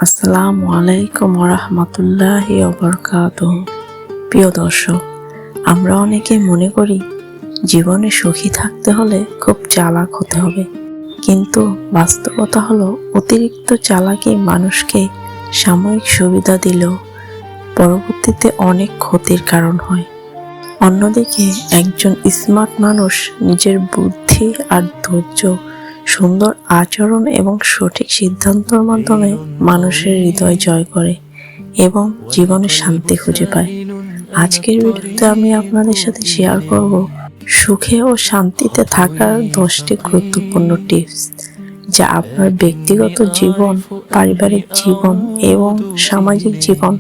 আসসালামু আলাইকুম রাহমাতুল্লাহি ওয়া বারাকাতুহু। প্রিয় দর্শক, আমরা অনেকে মনে করি জীবনে সুখী থাকতে হলে খুব চালাক হতে হবে, কিন্তু বাস্তবতা হলো অতিরিক্ত চালাকি মানুষকে সাময়িক সুবিধা দিলেও পরবর্তীতে অনেক ক্ষতির কারণ হয়। অন্যদিকে একজন স্মার্ট মানুষ নিজের বুদ্ধি আর ধৈর্য, সুন্দর আচরণ এবং সঠিক সিদ্ধান্তের মাধ্যমে মানুষের হৃদয় জয় করে এবং জীবনে শান্তি খুঁজে পায়। আজকের ভিডিওতে আমি আপনাদের সাথে শেয়ার করব সুখে ও শান্তিতে থাকার 10টি গুরুত্বপূর্ণ টিপস, যা আপনার ব্যক্তিগত জীবন, পারিবারিক জীবন এবং সামাজিক জীবন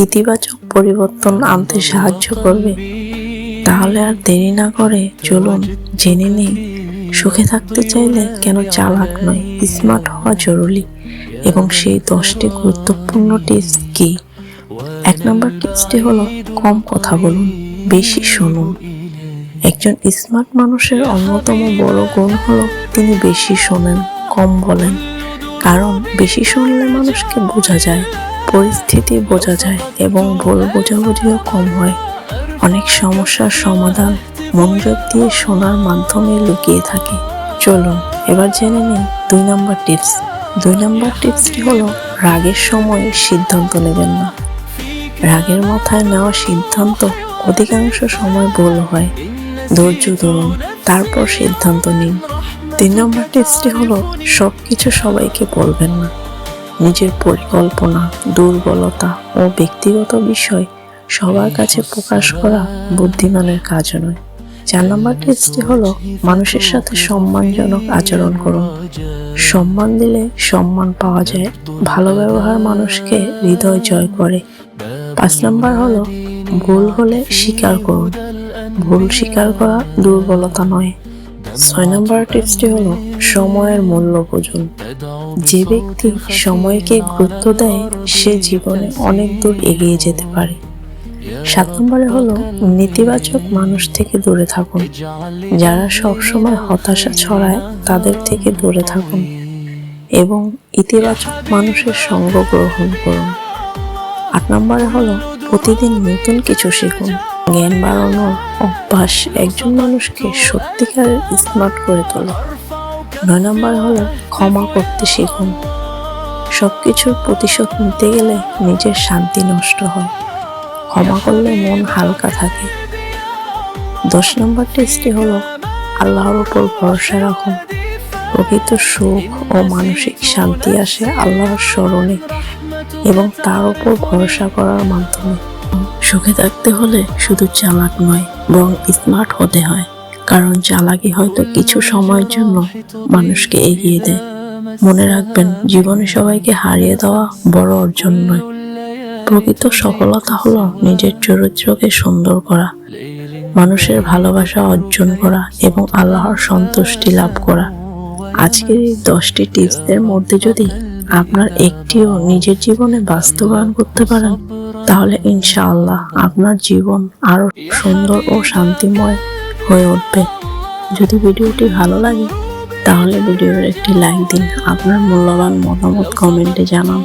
ইতিবাচক পরিবর্তন আনতে সাহায্য করবে। তাহলে আর দেরি না করে চলুন জেনে নিই সুখে থাকতে চাইলে কেন চালাক নয়, স্মার্ট হওয়া জরুরি এবং সেই 10টি গুরুত্বপূর্ণ টিপস কি। 1 নম্বর টিপসটি হলো কম কথা বলুন, বেশি শুনুন। একজন স্মার্ট মানুষের অন্যতম বড় গুণ হলো তিনি বেশি শোনেন, কম বলেন। কারণ বেশি শুনলে মানুষকে বোঝা যায়, পরিস্থিতি বোঝা যায় এবং ভুল বোঝাবুঝিও কম হয়। অনেক সমস্যার সমাধান মনোযোগ দিয়ে শোনার মাধ্যমে লুকিয়ে থাকে। চলুন এবার জেনে নিই 2 নম্বর টিপস। 2 নম্বর টিপসটি হলো রাগের সময় সিদ্ধান্ত নেবেন না। রাগের মাথায় নেওয়া সিদ্ধান্ত অধিকাংশ সময় ভুল হয়। ধৈর্য ধরুন, তারপর সিদ্ধান্ত নিন। 3 নম্বর টিপসটি হলো সবকিছু সবাইকে বলবেন না। নিজের পরিকল্পনা, দুর্বলতা ও ব্যক্তিগত বিষয় সবার কাছে প্রকাশ করা বুদ্ধিমানের কাজ নয়। 4 নম্বর টিপসটি হলো মানুষের সাথে সম্মানজনক আচরণ করুন। সম্মান দিলে সম্মান পাওয়া যায়। ভালো ব্যবহার মানুষকে হৃদয় জয় করে। 5 নম্বর হলো ভুল হলে স্বীকার করুন। ভুল স্বীকার করা দুর্বলতা নয়। 6 নম্বর টিপসটি হলো সময়ের মূল্য বুঝুন। যে ব্যক্তি সময়কে গুরুত্ব দেয় সে জীবনে অনেক দূর এগিয়ে যেতে পারে। 7 নম্বরে হলো নেতিবাচক মানুষ থেকে দূরে থাকুন। যারা সবসময় হতাশা ছড়ায় তাদের থেকে দূরে থাকুন এবং ইতিবাচক মানুষের সঙ্গ গ্রহণ করুন। 8 নম্বরে হলো প্রতিদিন নতুন কিছু শিখুন। জ্ঞান বাড়ানোর অভ্যাস একজন মানুষকে সত্যিকারের স্মার্ট করে তোলে। 9 নম্বর হলো ক্ষমা করতে শিখুন। সবকিছুর প্রতিশোধ নিতে গেলে নিজের শান্তি নষ্ট হয়। ক্ষমা করলে মন হালকা থাকে। 10 নম্বর টিপসটি হলো আল্লাহর উপর ভরসা রাখুন। প্রকৃত সুখ ও মানসিক শান্তি আসে আল্লাহর স্মরণে এবং তার উপর ভরসা করার মাধ্যমে। সুখে থাকতে হলে শুধু চালাক নয়, বরং স্মার্ট হতে হয়। কারণ চালাকি হয়তো কিছু সময়ের জন্য মানুষকে এগিয়ে দেয়। মনে রাখবেন, জীবনে সবাইকে হারিয়ে দেওয়া বড় অর্জন নয়। প্রকৃত সফলতা হলো নিজের চরিত্রকে সুন্দর করা, মানুষের ভালোবাসা অর্জন করা এবং আল্লাহর সন্তুষ্টি লাভ করা। আজকের এই 10টি টিপসের মধ্যে যদি আপনার একটিও নিজের জীবনে বাস্তবায়ন করতে পারেন, তাহলে ইনশাআল্লাহ আপনার জীবন আরো সুন্দর ও শান্তিময় হয়ে উঠবে। যদি ভিডিওটি ভালো লাগে তাহলে ভিডিওর একটি লাইক দিন, আপনার মূল্যবান মতামত কমেন্টে জানান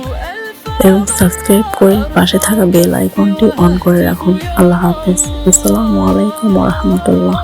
এবং সাবস্ক্রাইব করে পাশে থাকা বেল আইকনটি অন করে রাখুন। আল্লাহ হাফেজ। আসসালামু আলাইকুম ওয়া রাহমাতুল্লাহ।